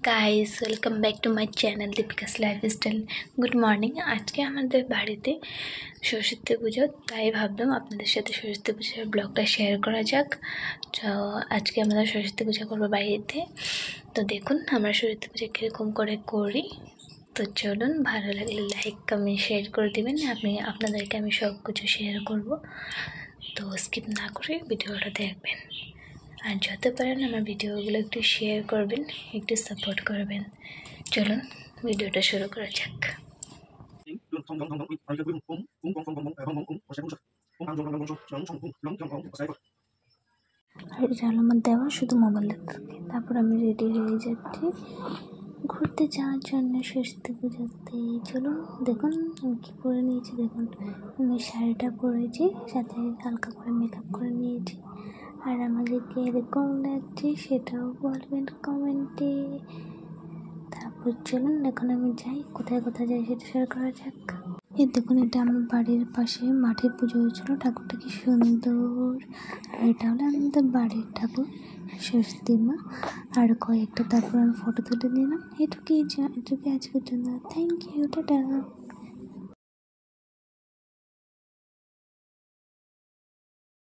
Guys welcome back to my channel Deepika's lifestyle. Good morning. আজকে আমাদের বাড়িতে সরস্বতী পুজো, তাই ভাবলাম আপনাদের সাথে সরস্বতী পুজোর ব্লগটা শেয়ার করা যাক। তো আজকে আমরা সরস্বতী পূজা করবো বাড়িতে। তো দেখুন আমরা সরস্বতী পুজো কীরকম করে করি। তো চলুন, ভালো লাগলে লাইক কমেন্ট শেয়ার করে দেবেন। আপনাদেরকে আমি সব কিছু শেয়ার করব, তো স্কিপ না করে ভিডিওটা দেখবেন। আর যত পারেন আমার ভিডিওগুলো একটু শেয়ার করবেন, একটু সাপোর্ট করবেন। চলুন ভিডিওটা শুরু করা যাক। আর এটা আমার দেওয়া শুধু মোবাইল দেখতে। তারপর আমি রেডি হয়ে যাচ্ছি ঘুরতে যাওয়ার জন্য সরস্বতী পুজোতে। চলুন দেখুন আমি কী পরে নিয়েছি। দেখুন আমি শাড়িটা পরেছি, সাথে হালকা করে মেকআপ করে নিয়েছি। আর আমাদেরকে এরকম লাগছে সেটাও বলবেন কমেন্টে। তারপর চলুন এখন আমি যাই, কোথায় কোথায় যাই সেটা শেয়ার করা যাক। এই দেখুন এটা আমার বাড়ির পাশে মাঠে পুজো হয়েছিল, ঠাকুরটা কি সুন্দর। আর এটা হলো আমাদের বাড়ির ঠাকুর সরস্বতী মা। আর কয়েকটা তারপর আমি ফটো তুলে নিলাম। এটুকুই আজ পর্যন্ত। Thank you, tata.